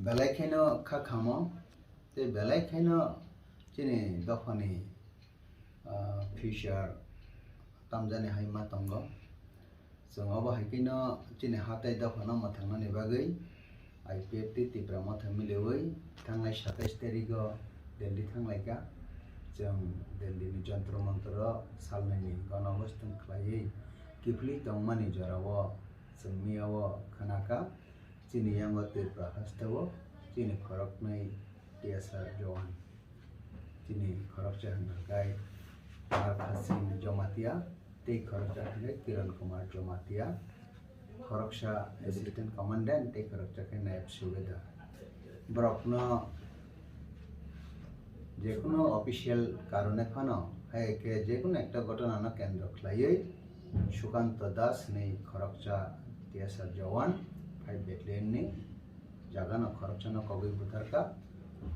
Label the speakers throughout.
Speaker 1: बेलायखायनो खाखामो ते बेलायखायनो चिनि दफानि feature तामजानि Hayme दंगो जों अब हायकिनो चिनि हाथाय दफानो मथांनानि बागै Ipft Tipra Motha मिलेवै थांनाय 27 तारिखआव दिल्ली थांलायगा जों दिल्लीनि जन्त्र मन्त्र सालनायनि गणबस्थन खालायै किफली दंमानि जराव जों मियाव खानाका चिनि यांगो तिप्रा हस्ताव चिनि खरकनै टीएसआर जवान चिनि खरकचा हनगाय मारखासिन जमातिया ते खरकचा हनगाय किरण कुमार जमातिया खरकसा असिस्टेंट कमांडेंट ते खरकचा के नायब सुबेदार ब्रकनो जेकुनो ऑफिशियल कारणे खानो है के जेकुनो एकटा घटना न केंद्र खलायै सुकांत दास नै खरकचा टीएसआर जवान 5 बेटलियन नि जागानो खरकचा न कोगुई बुथार का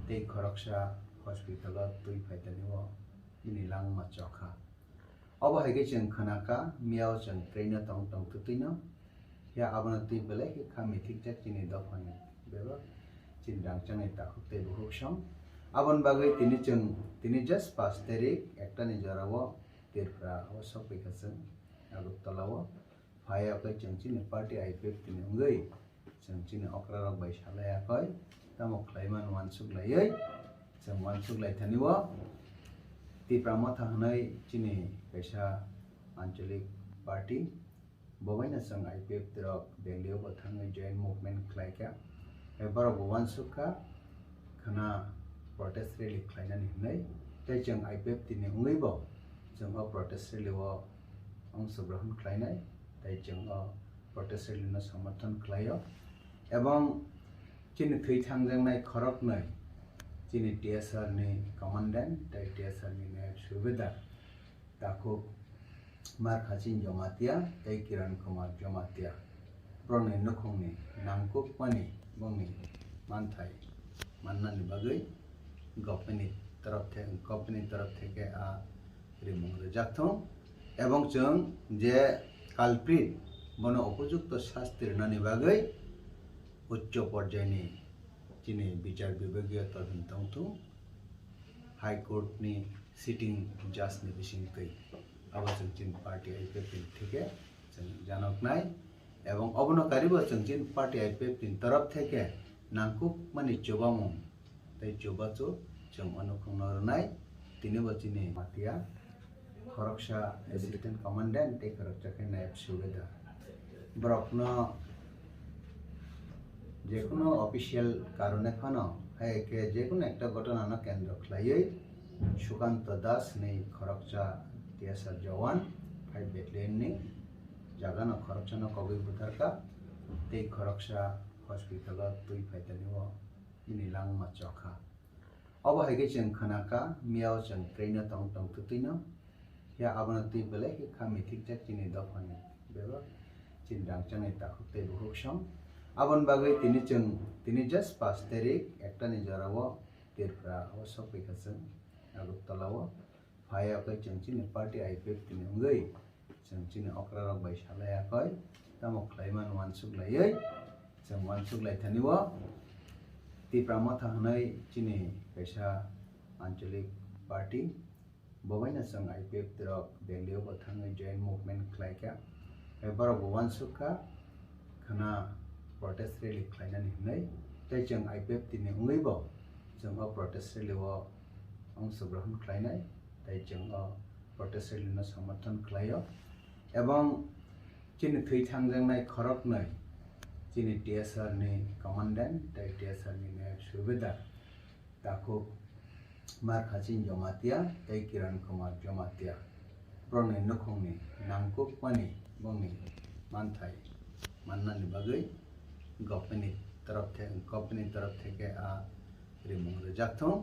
Speaker 1: ते खरकसा हॉस्पिटल तुई फाइतानिओ इनिलांग माचखा अब हायगे जों खानाका मियाव जों ट्रेन तंग तंग तुतिनो या आबना तुई बेले के खामि ठीक जाक चिनि दफानि बेबा चिन रांचांनि ताखुते बहुक्षम आबन बागै तिनि जस्ट 5 तारिख एकटानि जराव तिरफ्रा ओ सफैखासों आगरतलाव फायाखै जों चिनि पार्टी Ipft नि उंगै जों चिनि अक्रारक बाय सालायाखै तामो खलायमान वानसुगलायै जों वानसुगलायथानिव तिप्रा मथा हनै चिनि कैसा आंचलिक पार्टी बबाइना जों Ipft रक दिल्लीयाव थाङै जॉइंट मूवमेंट खलायका एबार वानसुगका खाना प्रोटेस्ट रैली खलायनानै हनै तै जों Ipft नि उंगैबो जों प्रोटेस्ट रैलीआव अंशग्रहण खलायनाय तै जों प्रोटेस्ट रैलीनो समर्थन खलायो एवं चिनि थैथांजांनाय खरकनै चिनि टीएसआर नि कमांडेंट तै टीएसआर नि नायब सुबेदार ताकु मारखासिन जमातिया तै किरण कुमार जमातिया ब्रनि नुखंनि नांगुकमानि बंनि मानथाय माननानि बागै गभर्नमेंटनि तरफ থেকে रिमुं रजाक्थों एवं जों जे कालप्रिट बनो उपयुक्त शास्ति होनानि बागै उच्च पर्यायनि चिनि विचार विभागीय तदन्तंथु हाई कोर्ट नि सिटिंग जज नि बिसिंकै अब जों चिन पार्टी Ipft থেকে जों जानकनाय एवं अबनकारिबो जों चिन पार्टी Ipft तरफ থেকে नांकुक मानि चोबामुं तै चोबाचो जों अनुखंनाय तिनिबो चिनि मातिया खरकसा असिस्टेंट कमांडेंट ते खरकचा के नायब सुबेदार ब्रकनो जेकुनो ऑफिशियल कारणे खानो है के जेकुनो एकटा घटना न केंद्र खलायै सुकांत दास नै खरकचा टीएसआर जवान 5 बेटलियन नि जागानो खरकचा न कोगुई बुथार का ते खरकसा हॉस्पिटल तुई फाइतानिओ इनिलांग माचखा अब हायगे जों खानाका मियाव जों ट्रेन तंग तंग तुतिनो या आबना तुई बेले के खामि ठीक जाक चिनि दफानि बेबा चिन रांचांनि ताखुते बहुक्षम आबन बागै तिनि जस्ट 5 तारिख एकटानि जराव तिरफ्रा ओ सफैखासों आगरतलाव फायाखै जों चिनि पार्टी Ipft नि उंगै जों चिनि अक्रारक बाय सालायाखै तामो खलायमान वानसुगलायै जों वानसुगलायथानिव तिप्रा मथा हनै चिनि कैसा आंचलिक पार्टी बबाइना जों Ipft रक दिल्लीयाव थाङै जॉइंट मूवमेंट खलायका एबार वानसुगका खाना प्रोटेस्ट रैली खलायनानै हनै तै जों Ipft नि उंगैबो जों प्रोटेस्ट रैलीआव अंशग्रहण खलायनाय तै जों प्रोटेस्ट रैलीनो समर्थन खलायो एवं चिनि थैथांजांनाय खरकनै चिनि टीएसआर नि कमांडेंट तै टीएसआर नि नायब सुबेदार ताकु मारखासिन जमातिया तै किरण कुमार जमातिया ब्रनि नुखंनि नांगुकमानि बंनि मानथाय माननानि बागै गभर्नमेंटनि तरफ থেকে रिमुं रजाक्थों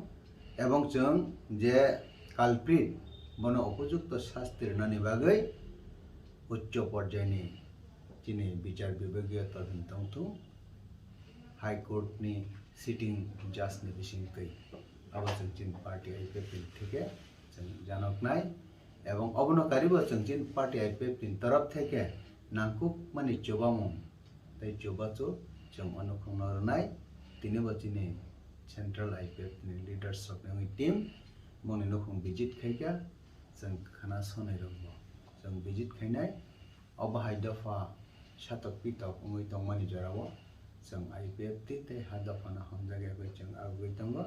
Speaker 1: एवं जों जे कालप्रिट बनो उपयुक्त शास्ति होनानि बागै उच्च पर्यायनि चिनि विचार विभागीय तदन्तंथु हाई कोर्ट नि सिटिंग जज नि बिसिंकै अब जों चिन पार्टी Ipft থেকে जों जानकनाय एवं अबनकारिबो जों चिन पार्टी Ipft तरफ থেকে नांकुक मानि चोबामुं तै चोबाचो जों अनुखंनाय tini bachini central Ipft ni leaders of the team moni nokhung visit khaika jeng khana sonai rongbo jeng visit khainai obahai dafa shatok pitok ungui tongmani jorao jeng Ipft tei hadafa na hamjaga bai jeng agui tongo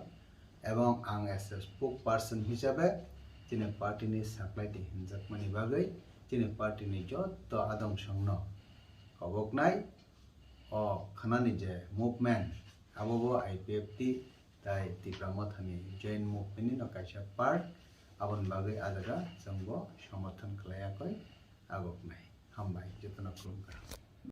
Speaker 1: ebong ang as a spokesperson hisabe tini party ni saklai ti hinjakmani bagai tini party ni jotto adong songno koboknai o Khunani je movement abobo Ipft tai Tipra Motha ni joint movement ni no kaisa part abon bagai adaga jengbo samathan khlaiakoi agoknai hambai jotona khulumkar.